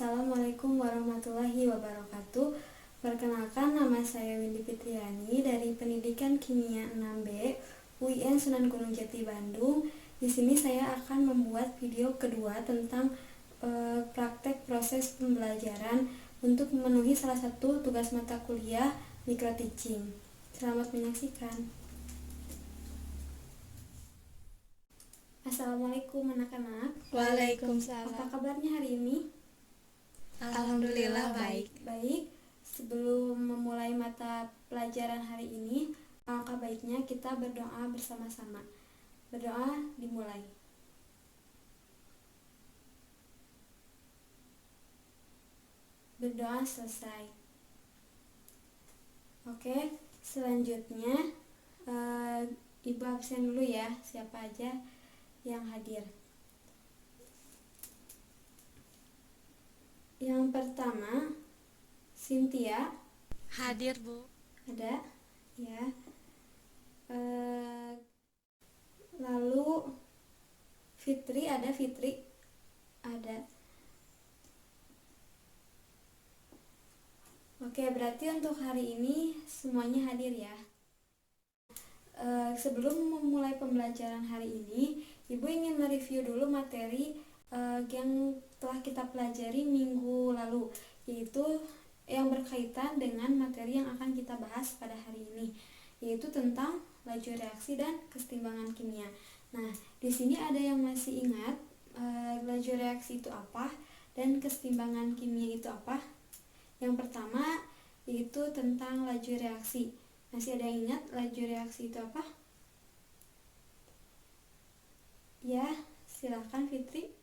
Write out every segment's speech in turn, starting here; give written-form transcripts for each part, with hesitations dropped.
Assalamualaikum warahmatullahi wabarakatuh. Perkenalkan, nama saya Windy Fitriani dari Pendidikan Kimia 6B UIN Sunan Gunung Jati Bandung. Di sini saya akan membuat video kedua tentang praktek proses pembelajaran untuk memenuhi salah satu tugas mata kuliah micro teaching. Selamat menyaksikan. Assalamualaikum anak-anak. Waalaikumsalam. Apa kabarnya hari ini? Alhamdulillah baik. Baik, sebelum memulai mata pelajaran hari ini, alangkah baiknya kita berdoa bersama-sama. Berdoa dimulai. Berdoa selesai. Oke, selanjutnya Ibu absen dulu ya, siapa aja yang hadir. Yang pertama, Cynthia. Hadir, Bu. Ada? Ya. Lalu Fitri, ada Fitri? Ada. Oke, berarti untuk hari ini semuanya hadir ya. Sebelum memulai pembelajaran hari ini, Ibu ingin mereview dulu materi yang telah kita pelajari minggu lalu, yaitu yang berkaitan dengan materi yang akan kita bahas pada hari ini, yaitu tentang laju reaksi dan kesetimbangan kimia. Nah, di sini ada yang masih ingat laju reaksi itu apa dan kesetimbangan kimia itu apa? Yang pertama yaitu tentang laju reaksi. Masih ada yang ingat laju reaksi itu apa? Ya, silakan Fitri.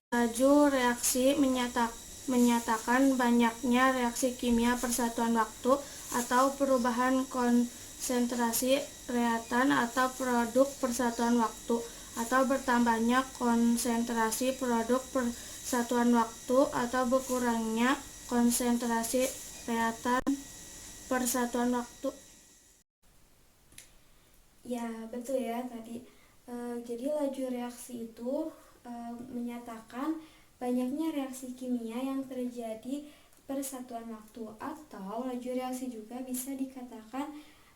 Laju reaksi menyatakan banyaknya reaksi kimia persatuan waktu atau perubahan konsentrasi reaktan atau produk persatuan waktu, atau bertambahnya konsentrasi produk persatuan waktu atau berkurangnya konsentrasi reaktan persatuan waktu. Ya, betul ya tadi. Jadi laju reaksi itu menyatakan banyaknya reaksi kimia yang terjadi persatuan waktu, atau laju reaksi juga bisa dikatakan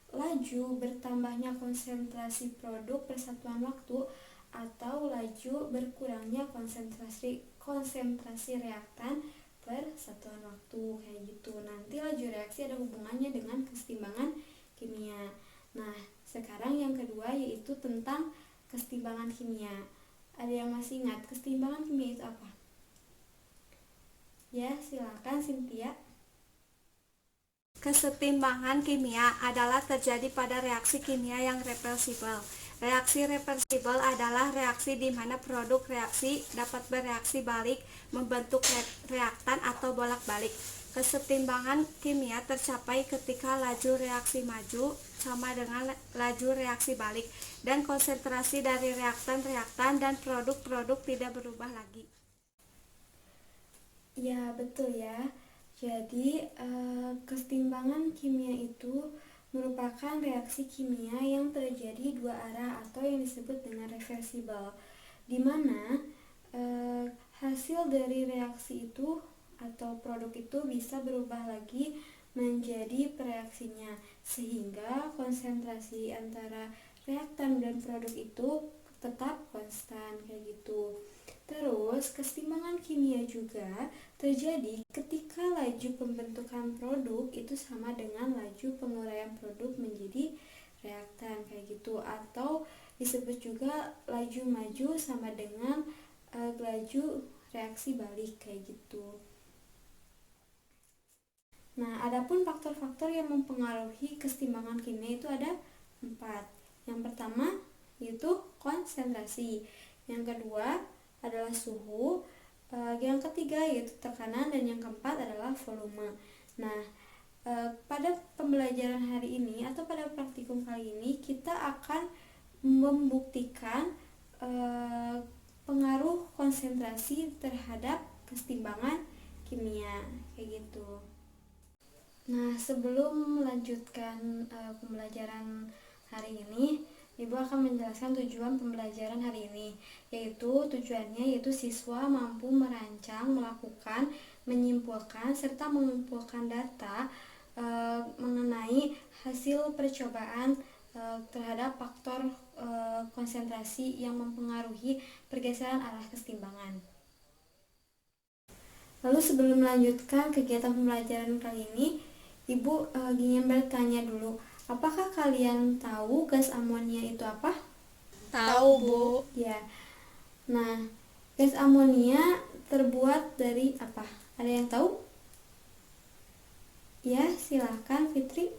laju bertambahnya konsentrasi produk persatuan waktu atau laju berkurangnya konsentrasi reaktan persatuan waktu, kayak gitu. Nanti laju reaksi ada hubungannya dengan kesetimbangan kimia. Nah, sekarang yang kedua yaitu tentang kesetimbangan kimia. Ada yang masih ingat kesetimbangan kimia itu apa? Ya, silakan Cynthia. Kesetimbangan kimia adalah terjadi pada reaksi kimia yang reversibel. Reaksi reversibel adalah reaksi di mana produk reaksi dapat bereaksi balik membentuk reaktan atau bolak-balik. Kesetimbangan kimia tercapai ketika laju reaksi maju sama dengan laju reaksi balik, dan konsentrasi dari reaktan dan produk-produk tidak berubah lagi. Ya, betul ya. Jadi, kesetimbangan kimia itu merupakan reaksi kimia yang terjadi dua arah atau yang disebut dengan reversibel, di mana hasil dari reaksi itu atau produk itu bisa berubah lagi menjadi pereaksinya, sehingga konsentrasi antara reaktan dan produk itu tetap konstan, kayak gitu. Terus kesetimbangan kimia juga terjadi ketika laju pembentukan produk itu sama dengan laju penguraian produk menjadi reaktan, kayak gitu, atau disebut juga laju maju sama dengan laju reaksi balik, kayak gitu. Nah, adapun faktor-faktor yang mempengaruhi kesetimbangan kimia itu ada 4. Yang pertama yaitu konsentrasi, yang kedua adalah suhu, yang ketiga yaitu tekanan, dan yang keempat adalah volume. Nah, pada pembelajaran hari ini atau pada praktikum kali ini kita akan membuktikan pengaruh konsentrasi terhadap kesetimbangan kimia, kayak gitu. Nah, sebelum melanjutkan pembelajaran hari ini, Ibu akan menjelaskan tujuan pembelajaran hari ini, tujuannya siswa mampu merancang, melakukan, menyimpulkan, serta mengumpulkan data mengenai hasil percobaan terhadap faktor konsentrasi yang mempengaruhi pergeseran arah kesetimbangan. Lalu sebelum melanjutkan kegiatan pembelajaran kali ini, Ibu ingin bertanya dulu, apakah kalian tahu gas amonia itu apa? Tahu, Bu. Ya. Nah, gas amonia terbuat dari apa? Ada yang tahu? Ya, silakan Fitri.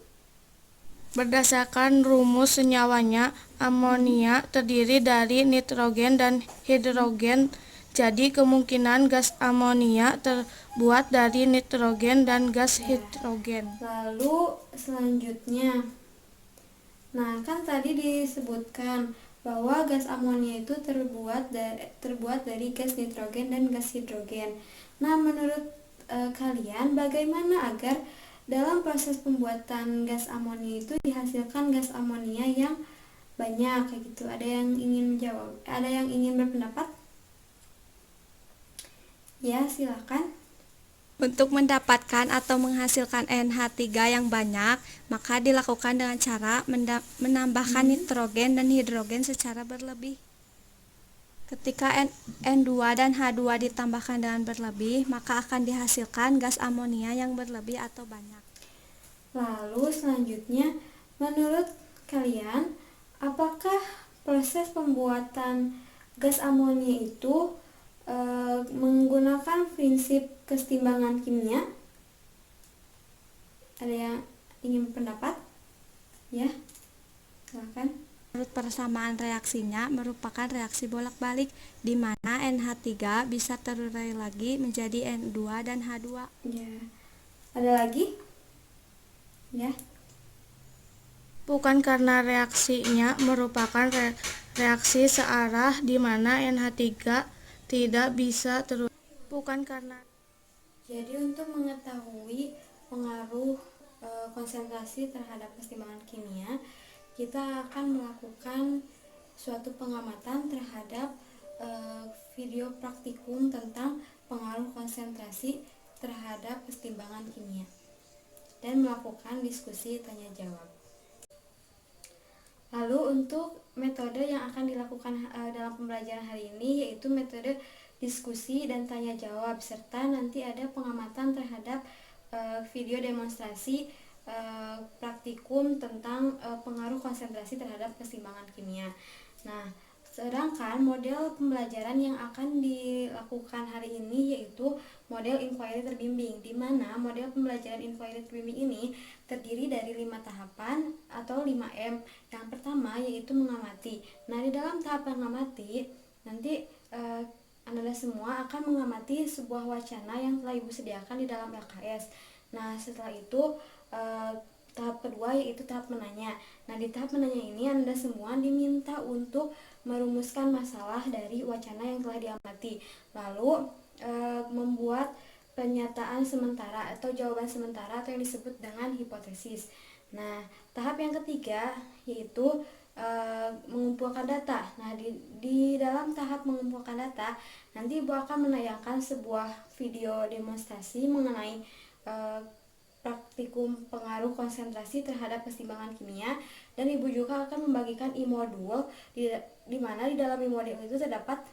Berdasarkan rumus senyawanya, amonia terdiri dari nitrogen dan hidrogen. Jadi kemungkinan gas amonia terbuat dari nitrogen dan gas hidrogen. Lalu selanjutnya, nah kan tadi disebutkan bahwa gas amonia itu terbuat dari gas nitrogen dan gas hidrogen. Nah, menurut kalian bagaimana agar dalam proses pembuatan gas amonia itu dihasilkan gas amonia yang banyak kayak gitu? Ada yang ingin menjawab? Ada yang ingin berpendapat? Ya, silakan. Untuk mendapatkan atau menghasilkan NH3 yang banyak, maka dilakukan dengan cara menambahkan nitrogen dan hidrogen secara berlebih. Ketika N2 dan H2 ditambahkan dengan berlebih, maka akan dihasilkan gas amonia yang berlebih atau banyak. Lalu selanjutnya, menurut kalian, apakah proses pembuatan gas amonia itu menggunakan prinsip kesetimbangan kimia? Ada yang ingin pendapat? Ya, silakan. Menurut persamaan reaksinya merupakan reaksi bolak-balik, di mana NH3 bisa terurai lagi menjadi N2 dan H2. Ya, ada lagi? Ya. Bukan karena reaksinya merupakan reaksi searah di mana NH3 tidak bisa terus. Bukan karena. Jadi untuk mengetahui pengaruh konsentrasi terhadap kesetimbangan kimia, kita akan melakukan suatu pengamatan terhadap video praktikum tentang pengaruh konsentrasi terhadap kesetimbangan kimia dan melakukan diskusi tanya jawab. Lalu untuk metode yang akan dilakukan dalam pembelajaran hari ini yaitu metode diskusi dan tanya jawab, serta nanti ada pengamatan terhadap video demonstrasi praktikum tentang pengaruh konsentrasi terhadap keseimbangan kimia. Nah, sedangkan model pembelajaran yang akan dilakukan hari ini yaitu model inquiry terbimbing, di mana model pembelajaran inquiry terbimbing ini terdiri dari 5 tahapan atau 5M. Yang pertama yaitu mengamati. Nah, di dalam tahap mengamati nanti Anda semua akan mengamati sebuah wacana yang telah Ibu sediakan di dalam LKS. Nah, setelah itu tahap kedua yaitu tahap menanya. Nah, di tahap menanya ini Anda semua diminta untuk merumuskan masalah dari wacana yang telah diamati, lalu membuat pernyataan sementara atau jawaban sementara atau yang disebut dengan hipotesis. Nah, tahap yang ketiga yaitu mengumpulkan data. Nah, di dalam tahap mengumpulkan data nanti Ibu akan menayangkan sebuah video demonstrasi mengenai praktikum pengaruh konsentrasi terhadap keseimbangan kimia, dan Ibu juga akan membagikan e-modul di mana di dalam e-modul itu terdapat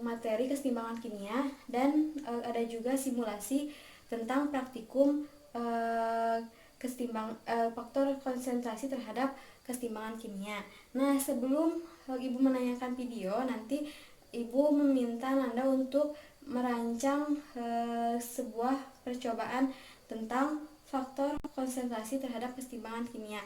materi keseimbangan kimia dan ada juga simulasi tentang praktikum faktor konsentrasi terhadap keseimbangan kimia. Nah, sebelum Ibu menayangkan video, nanti Ibu meminta Anda untuk merancang sebuah percobaan tentang faktor konsentrasi terhadap keseimbangan kimia.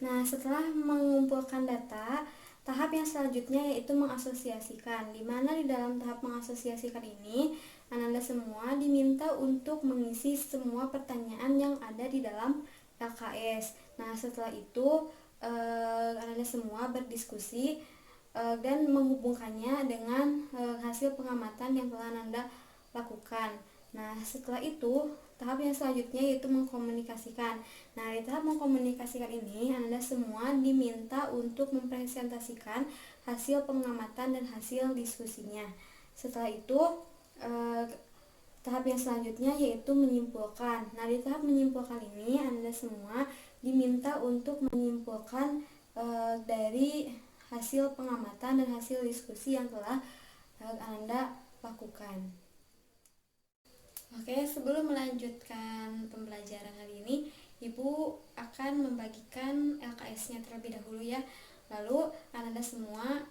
Nah, setelah mengumpulkan data, tahap yang selanjutnya yaitu mengasosiasikan, di mana di dalam tahap mengasosiasikan ini Anda semua diminta untuk mengisi semua pertanyaan yang ada di dalam LKS. Nah, setelah itu Anda semua berdiskusi dan menghubungkannya dengan hasil pengamatan yang telah Anda lakukan. Nah, setelah itu, tahap yang selanjutnya yaitu mengkomunikasikan. Nah, di tahap mengkomunikasikan ini, Anda semua diminta untuk mempresentasikan hasil pengamatan dan hasil diskusinya. Setelah itu, tahap yang selanjutnya yaitu menyimpulkan. Nah, di tahap menyimpulkan ini, Anda semua diminta untuk menyimpulkan dari hasil pengamatan dan hasil diskusi yang telah Anda lakukan. Oke, sebelum melanjutkan pembelajaran kali ini, Ibu akan membagikan LKS-nya terlebih dahulu ya. Lalu Anda semua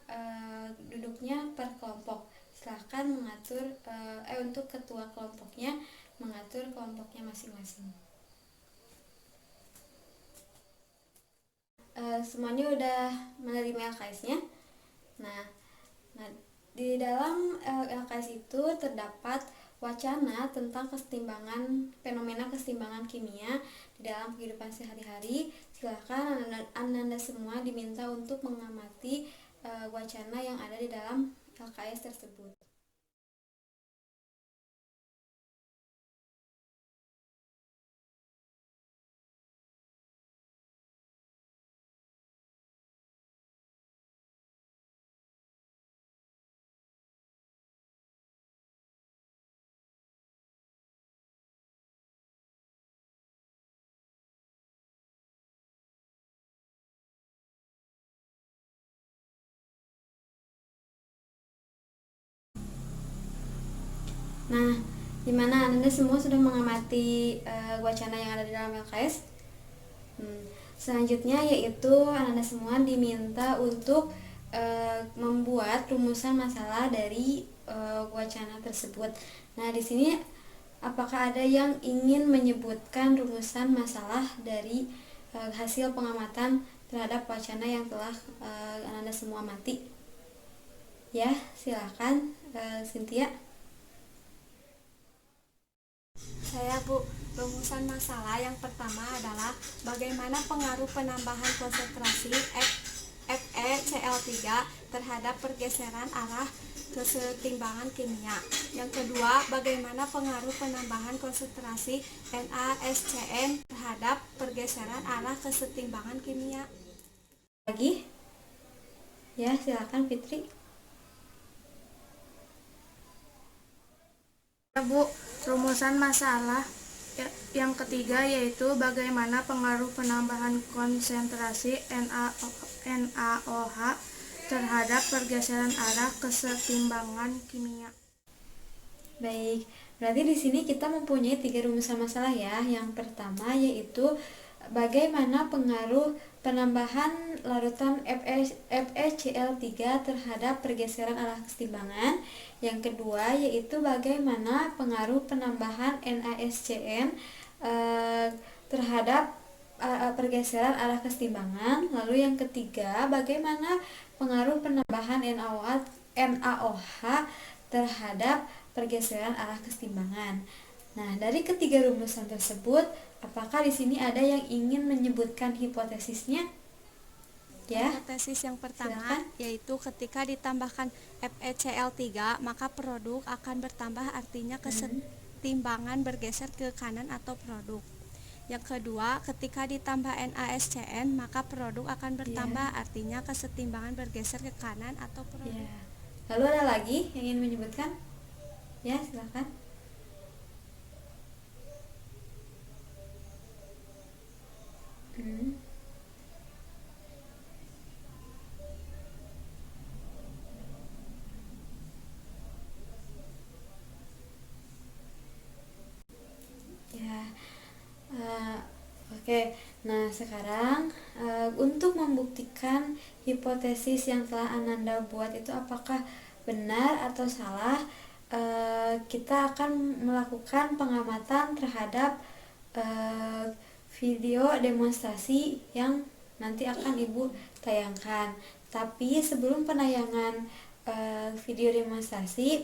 duduknya per kelompok. Silahkan mengatur untuk ketua kelompoknya mengatur kelompoknya masing-masing. Semuanya udah menerima LKS-nya. Nah, di dalam LKS itu terdapat wacana tentang fenomena kesetimbangan kimia di dalam kehidupan sehari-hari. Silakan Anda semua diminta untuk mengamati wacana yang ada di dalam LKS tersebut. Nah, gimana Anda semua sudah mengamati wacana yang ada di dalam LKS? Selanjutnya yaitu Anda semua diminta untuk membuat rumusan masalah dari wacana tersebut. Nah, di sini apakah ada yang ingin menyebutkan rumusan masalah dari hasil pengamatan terhadap wacana yang telah Anda semua amati? Ya, silakan Cynthia. Saya, Bu. Rumusan masalah yang pertama adalah bagaimana pengaruh penambahan konsentrasi FeCl3 terhadap pergeseran arah kesetimbangan kimia. Yang kedua, bagaimana pengaruh penambahan konsentrasi NaSCN terhadap pergeseran arah kesetimbangan kimia. Lagi? Ya, silakan Fitri. Ya, Bu, rumusan masalah yang ketiga yaitu bagaimana pengaruh penambahan konsentrasi NaOH terhadap pergeseran arah kesetimbangan kimia. Baik, berarti di sini kita mempunyai 3 rumusan masalah ya. Yang pertama yaitu bagaimana pengaruh penambahan larutan FeCl3 terhadap pergeseran arah kesetimbangan. Yang kedua yaitu bagaimana pengaruh penambahan NaSCN terhadap pergeseran arah kesetimbangan. Lalu yang ketiga, bagaimana pengaruh penambahan NaOH terhadap pergeseran arah kesetimbangan. Nah, dari ketiga rumusan tersebut, apakah di sini ada yang ingin menyebutkan hipotesisnya? Ya. Hipotesis yang pertama Silakan. yaitu ketika ditambahkan FeCl3 maka produk akan bertambah, artinya kesetimbangan bergeser ke kanan atau produk. Yang kedua, ketika ditambah NaSCN maka produk akan bertambah, artinya kesetimbangan bergeser ke kanan atau produk. Ya. Lalu ada lagi yang ingin menyebutkan? Ya, silakan. Ya, oke. Nah, sekarang untuk membuktikan hipotesis yang telah Ananda buat itu apakah benar atau salah, kita akan melakukan pengamatan terhadap video demonstrasi yang nanti akan Ibu tayangkan. Tapi sebelum penayangan video demonstrasi,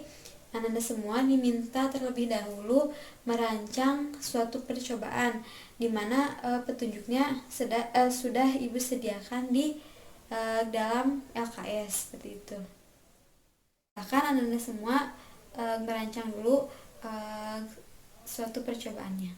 Anda semua diminta terlebih dahulu merancang suatu percobaan di mana petunjuknya sudah Ibu sediakan di dalam LKS seperti itu. Bahkan Anda semua merancang dulu suatu percobaannya.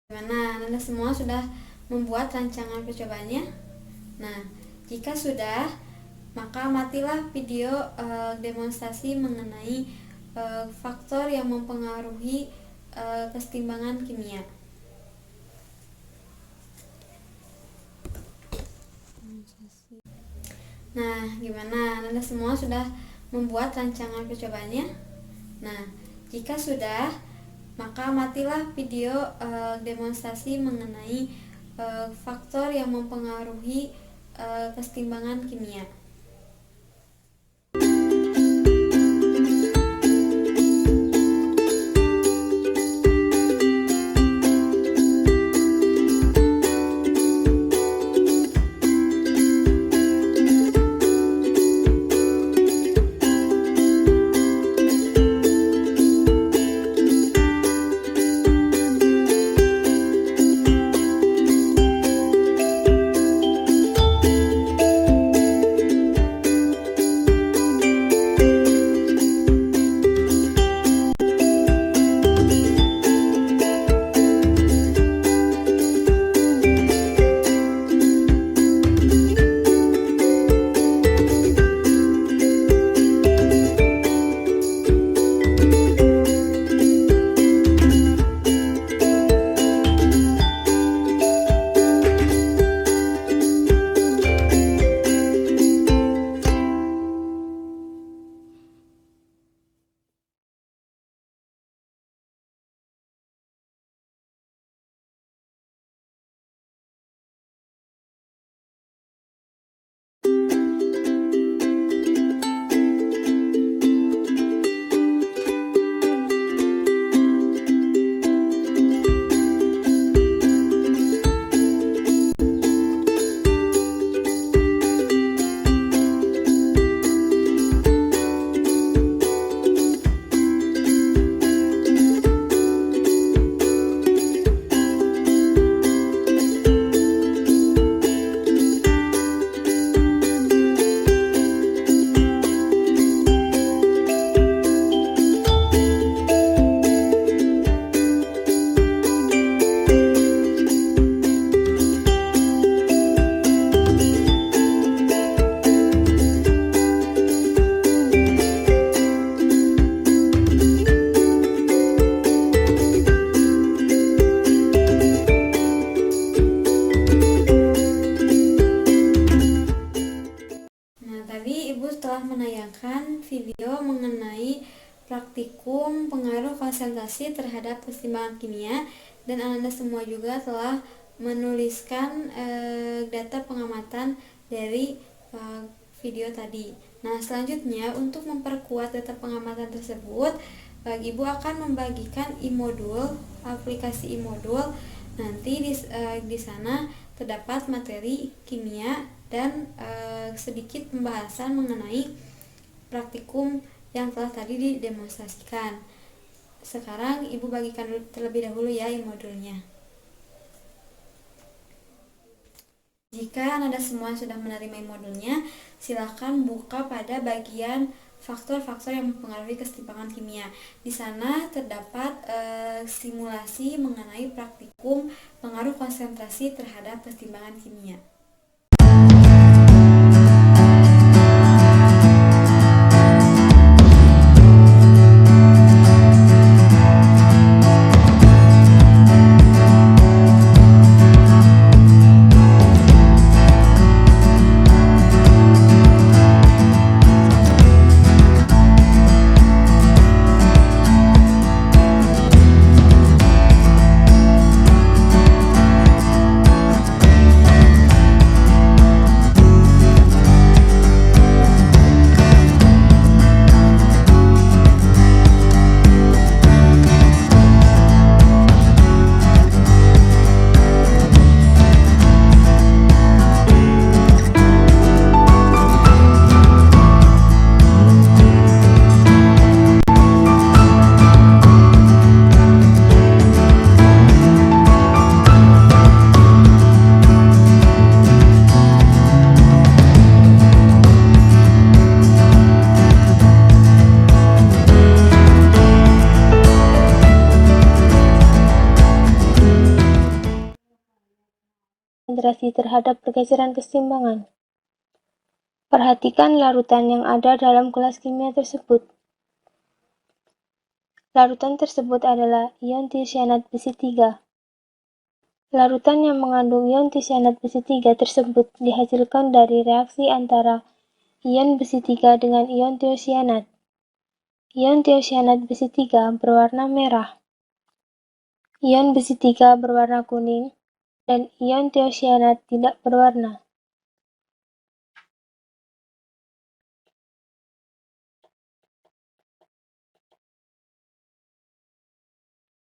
Gimana? Anda semua sudah membuat rancangan percobaannya? Nah, jika sudah, maka amatilah video demonstrasi mengenai faktor yang mempengaruhi kesetimbangan kimia. Nah, gimana? Anda semua sudah membuat rancangan percobaannya? Nah, jika sudah, maka amatilah video demonstrasi mengenai faktor yang mempengaruhi kesetimbangan kimia. menayangkan video mengenai praktikum pengaruh konsentrasi terhadap keseimbangan kimia, dan Anda semua juga telah menuliskan data pengamatan dari video tadi. Nah, selanjutnya untuk memperkuat data pengamatan tersebut, Ibu akan membagikan e-modul, aplikasi e-modul. Nanti di sana terdapat materi kimia dan sedikit pembahasan mengenai praktikum yang telah tadi didemonstrasikan. Sekarang Ibu bagikan terlebih dahulu ya e-modulnya. Jika Anda semua sudah menerima e-modulnya, silakan buka pada bagian faktor-faktor yang mempengaruhi kesetimbangan kimia. Di sana terdapat simulasi mengenai praktikum pengaruh konsentrasi terhadap kesetimbangan kimia. konsentrasi terhadap pergeseran keseimbangan. Perhatikan larutan yang ada dalam kelas kimia tersebut. Larutan tersebut adalah ion tiocyanat besi 3. Larutan yang mengandung ion tiocyanat besi 3 tersebut dihasilkan dari reaksi antara ion besi 3 dengan ion tiocyanat. Ion tiocyanat besi 3 berwarna merah. Ion besi 3 berwarna kuning, dan ion tiocyanat tidak berwarna.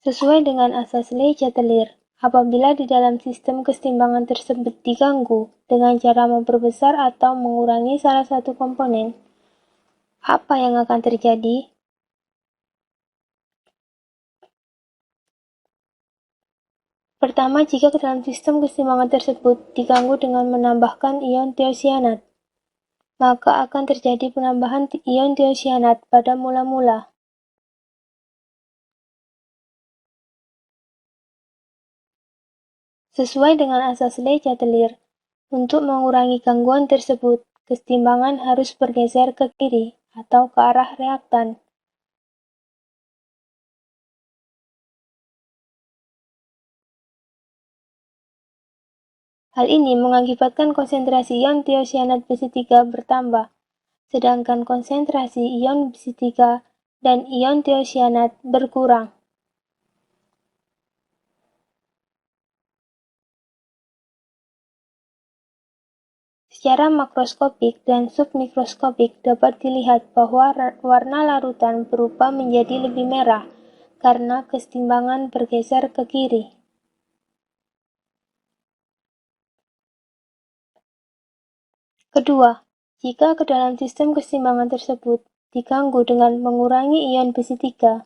Sesuai dengan asas Le-Chatelier, apabila di dalam sistem keseimbangan tersebut diganggu dengan cara memperbesar atau mengurangi salah satu komponen, apa yang akan terjadi? Pertama, jika ke dalam sistem keseimbangan tersebut diganggu dengan menambahkan ion tiocyanat, maka akan terjadi penambahan ion tiocyanat pada mula-mula. Sesuai dengan asas Le-Chatelier, untuk mengurangi gangguan tersebut, keseimbangan harus bergeser ke kiri atau ke arah reaktan. Hal ini mengakibatkan konsentrasi ion tiocyanat besi 3 bertambah, sedangkan konsentrasi ion besi 3 dan ion tiocyanat berkurang. Secara makroskopik dan submikroskopik dapat dilihat bahwa warna larutan berubah menjadi lebih merah karena keseimbangan bergeser ke kiri. Kedua, jika ke dalam sistem keseimbangan tersebut diganggu dengan mengurangi ion besi 3,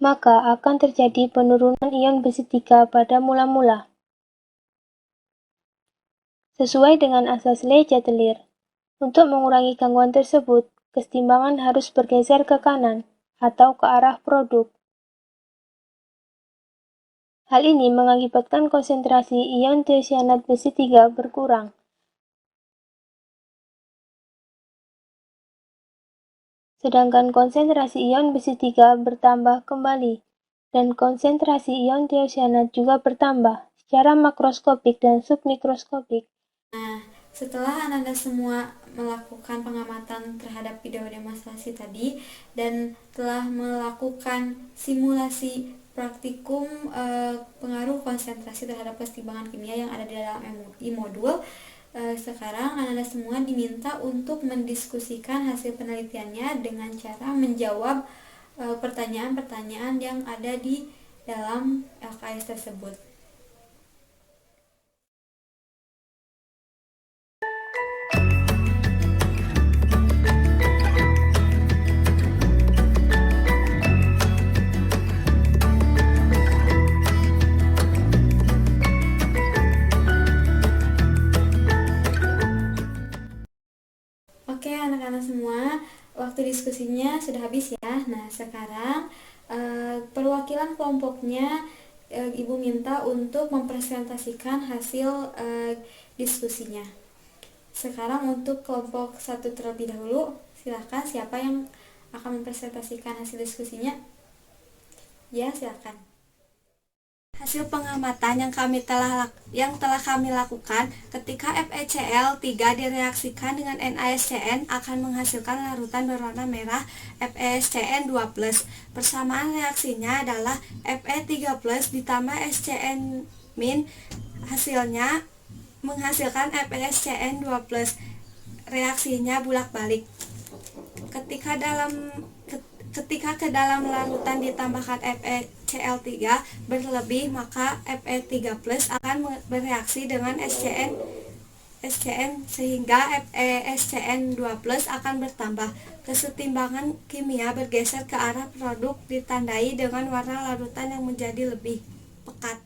maka akan terjadi penurunan ion besi 3 pada mula-mula. Sesuai dengan asas Le-Chatelier, untuk mengurangi gangguan tersebut, keseimbangan harus bergeser ke kanan atau ke arah produk. Hal ini mengakibatkan konsentrasi ion tiocyanat besi 3 berkurang. Sedangkan konsentrasi ion besi 3 bertambah kembali, dan konsentrasi ion tiocyanat juga bertambah secara makroskopik dan submikroskopik. Nah, setelah Anda semua melakukan pengamatan terhadap video demonstrasi tadi dan telah melakukan simulasi praktikum pengaruh konsentrasi terhadap keseimbangan kimia yang ada di dalam modul, sekarang Anda semua diminta untuk mendiskusikan hasil penelitiannya dengan cara menjawab pertanyaan-pertanyaan yang ada di dalam LKS tersebut. Oke, anak-anak semua, waktu diskusinya sudah habis ya. Nah, sekarang perwakilan kelompoknya Ibu minta untuk mempresentasikan hasil diskusinya. Sekarang untuk kelompok 1 terlebih dahulu, silakan siapa yang akan mempresentasikan hasil diskusinya? Ya, silakan. Hasil pengamatan yang telah kami lakukan ketika FeCl3 direaksikan dengan NaSCN akan menghasilkan larutan berwarna merah FeSCN2+. Persamaan reaksinya adalah Fe3+ ditambah SCN- hasilnya menghasilkan FeSCN2+. Reaksinya bulak-balik. Ketika ke dalam larutan ditambahkan FeCl3 berlebih, maka Fe3+ akan bereaksi dengan SCN sehingga FeSCN2+ akan bertambah. Kesetimbangan kimia bergeser ke arah produk ditandai dengan warna larutan yang menjadi lebih pekat.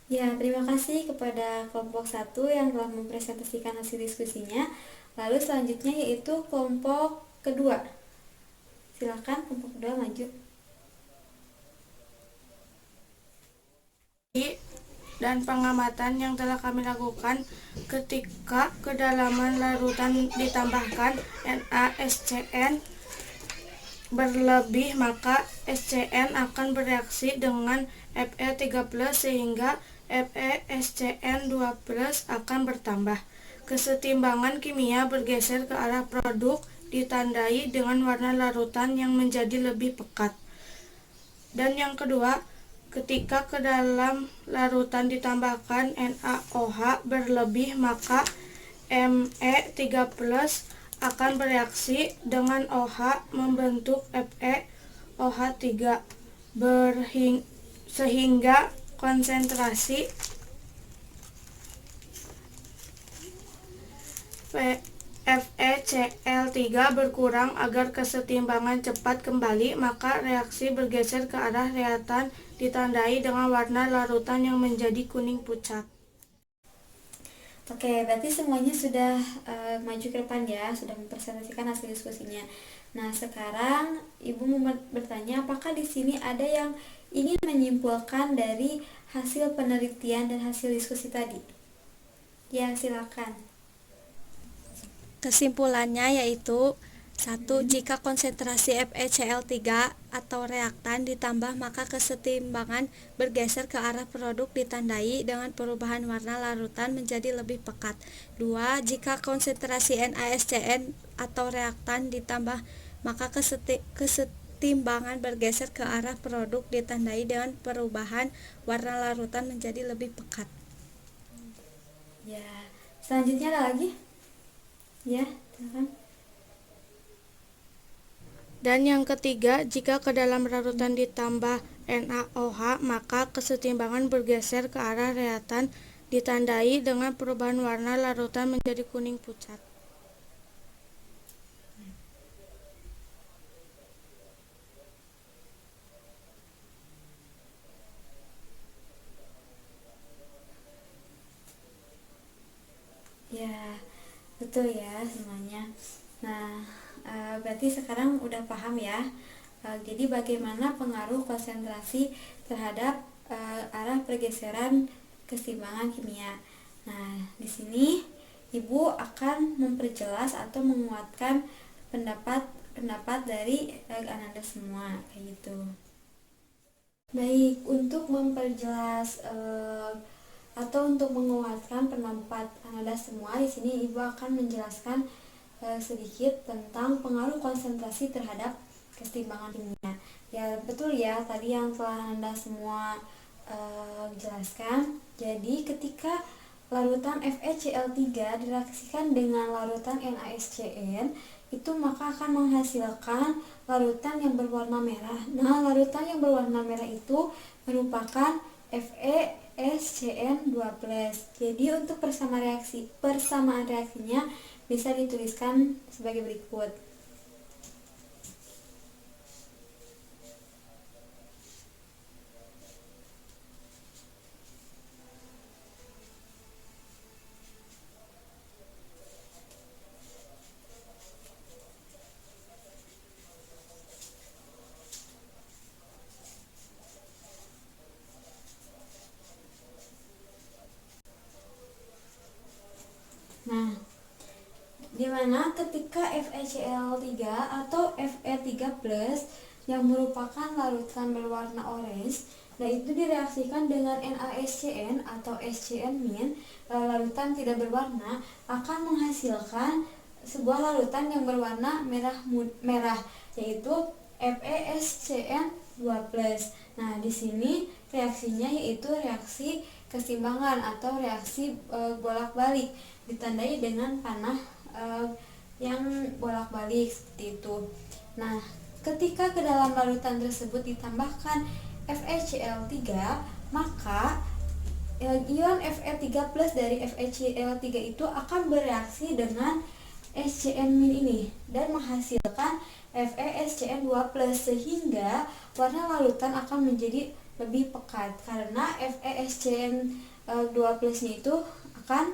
Ya, terima kasih kepada kelompok 1 yang telah mempresentasikan hasil diskusinya. Lalu selanjutnya yaitu kelompok kedua. Silakan kelompok kedua maju. dan pengamatan yang telah kami lakukan, ketika kedalaman larutan ditambahkan NaSCN berlebih, maka SCN akan bereaksi dengan Fe3+ sehingga FeSCN2+ akan bertambah. Kesetimbangan kimia bergeser ke arah produk ditandai dengan warna larutan yang menjadi lebih pekat. Dan yang kedua, ketika ke dalam larutan ditambahkan NaOH berlebih, maka Me3+ akan bereaksi dengan OH membentuk FeOH3 sehingga konsentrasi FeCl3 berkurang. Agar kesetimbangan cepat kembali, maka reaksi bergeser ke arah reaktan ditandai dengan warna larutan yang menjadi kuning pucat. Oke, berarti semuanya sudah maju ke depan ya, sudah mempresentasikan hasil diskusinya. Nah, sekarang Ibu mau bertanya, apakah di sini ada yang ingin menyimpulkan dari hasil penelitian dan hasil diskusi tadi? Ya, silakan. Kesimpulannya yaitu 1. Jika konsentrasi FeCl3 atau reaktan ditambah, maka kesetimbangan bergeser ke arah produk ditandai dengan perubahan warna larutan menjadi lebih pekat. 2. Jika konsentrasi NaSCN atau reaktan ditambah, maka kesetimbangan bergeser ke arah produk ditandai dengan perubahan warna larutan menjadi lebih pekat. Ya, selanjutnya ada lagi? Ya, silakan. Dan yang ketiga, jika ke dalam larutan ditambah NaOH, maka kesetimbangan bergeser ke arah reaktan ditandai dengan perubahan warna larutan menjadi kuning pucat. Ya, betul ya semuanya. Nah, berarti sekarang udah paham ya. Jadi bagaimana pengaruh konsentrasi terhadap arah pergeseran keseimbangan kimia. Nah, di sini Ibu akan memperjelas atau menguatkan pendapat dari Ananda semua kayak gitu. Baik, untuk memperjelas atau untuk menguatkan pendapat Ananda semua, di sini Ibu akan menjelaskan sedikit tentang pengaruh konsentrasi terhadap keseimbangan kimia. Ya, betul ya tadi yang telah Anda semua jelaskan. Jadi ketika larutan FeCl3 direaksikan dengan larutan NaSCN, itu maka akan menghasilkan larutan yang berwarna merah. Nah, larutan yang berwarna merah itu merupakan FeSCN2+. Jadi untuk persamaan reaksinya bisa dituliskan sebagai berikut. Nah, dimana ketika FeCl3 atau Fe3+ yang merupakan larutan berwarna orange, nah itu direaksikan dengan NaSCN atau SCN-, larutan tidak berwarna, akan menghasilkan sebuah larutan yang berwarna merah yaitu FeSCN2+. Nah, di sini reaksinya yaitu reaksi keseimbangan atau reaksi bolak-balik, ditandai dengan panah yang bolak-balik seperti itu. Nah, ketika ke dalam larutan tersebut ditambahkan FeCl3, maka ion Fe3+ dari FeCl3 itu akan bereaksi dengan SCN- ini dan menghasilkan FeSCN2+, sehingga warna larutan akan menjadi lebih pekat karena FeSCN2+-nya itu akan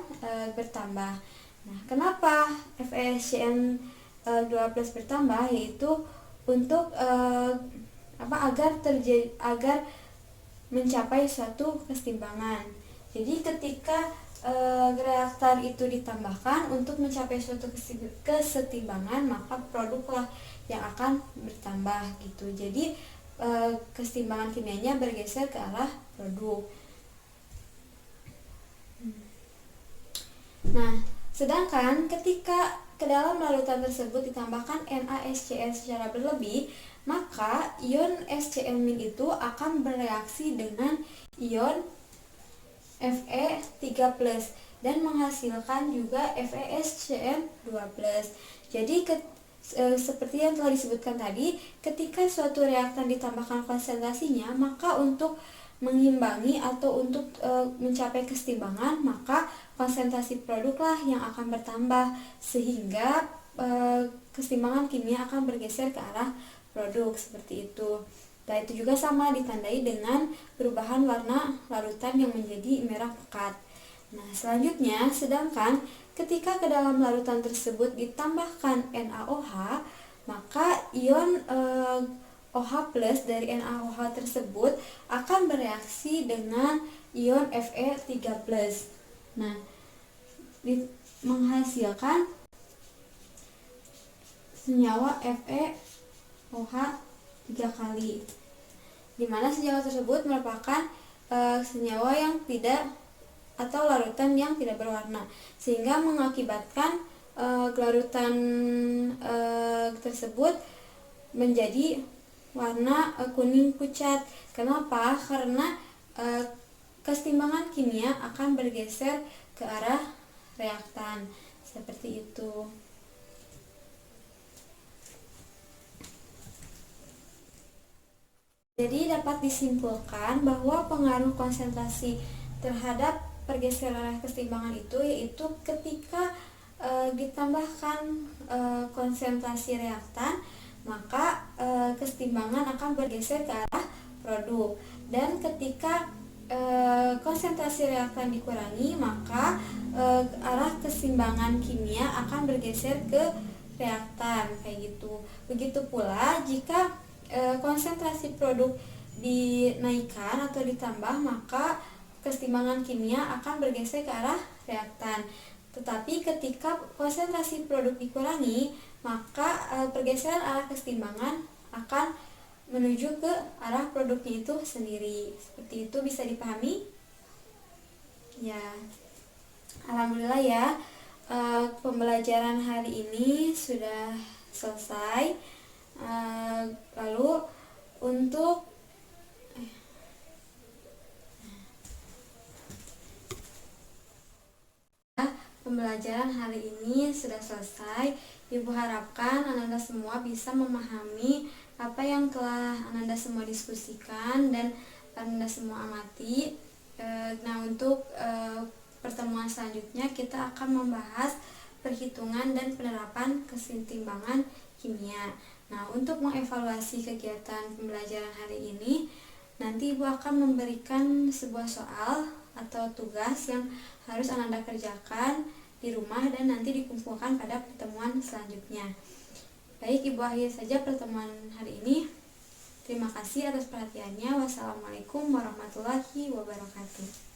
bertambah. Nah, kenapa FeSCN2+ bertambah? Yaitu untuk agar mencapai suatu keseimbangan. Jadi ketika reaktan itu ditambahkan untuk mencapai suatu kesetimbangan, maka produklah yang akan bertambah gitu. Jadi kesetimbangan kimianya bergeser ke arah produk. Nah, sedangkan ketika ke dalam larutan tersebut ditambahkan NaSCl secara berlebih, maka ion SCl- itu akan bereaksi dengan ion Fe3+ dan menghasilkan juga FeSCl2+. Jadi seperti yang telah disebutkan tadi, ketika suatu reaktan ditambahkan konsentrasinya, maka untuk mengimbangi atau untuk mencapai kesetimbangan, maka konsentrasi produklah yang akan bertambah sehingga kesetimbangan kimia akan bergeser ke arah produk seperti itu. Nah, itu juga sama ditandai dengan perubahan warna larutan yang menjadi merah pekat. Nah, selanjutnya, sedangkan ketika ke dalam larutan tersebut ditambahkan NaOH, maka ion OH+ dari NaOH tersebut akan bereaksi dengan ion Fe3+. Nah, menghasilkan senyawa FeOH 3 kali, di mana senyawa tersebut merupakan senyawa yang tidak atau larutan yang tidak berwarna, sehingga mengakibatkan larutan tersebut menjadi warna kuning pucat. Kenapa? Karena kesetimbangan kimia akan bergeser ke arah reaktan seperti itu. Jadi dapat disimpulkan bahwa pengaruh konsentrasi terhadap pergeseran kesetimbangan itu yaitu ketika ditambahkan konsentrasi reaktan, maka kesetimbangan akan bergeser ke arah produk. Dan ketika konsentrasi reaktan dikurangi, maka arah kesetimbangan kimia akan bergeser ke reaktan kayak gitu. Begitu pula jika konsentrasi produk dinaikkan atau ditambah, maka kesetimbangan kimia akan bergeser ke arah reaktan. Tetapi ketika konsentrasi produk dikurangi, maka pergeseran arah kesetimbangan akan menuju ke arah produknya itu sendiri. Seperti itu, bisa dipahami? Ya, alhamdulillah ya, pembelajaran hari ini sudah selesai. Lalu untuk pembelajaran hari ini sudah selesai. Ibu harapkan Ananda semua bisa memahami apa yang telah Ananda semua diskusikan dan Ananda semua amati. Nah, untuk pertemuan selanjutnya kita akan membahas perhitungan dan penerapan kesetimbangan kimia. Nah, untuk mengevaluasi kegiatan pembelajaran hari ini, nanti Ibu akan memberikan sebuah soal atau tugas yang harus Ananda kerjakan di rumah dan nanti dikumpulkan pada pertemuan selanjutnya. Baik, Ibu akhiri saja pertemuan hari ini. Terima kasih atas perhatiannya. Wassalamualaikum warahmatullahi wabarakatuh.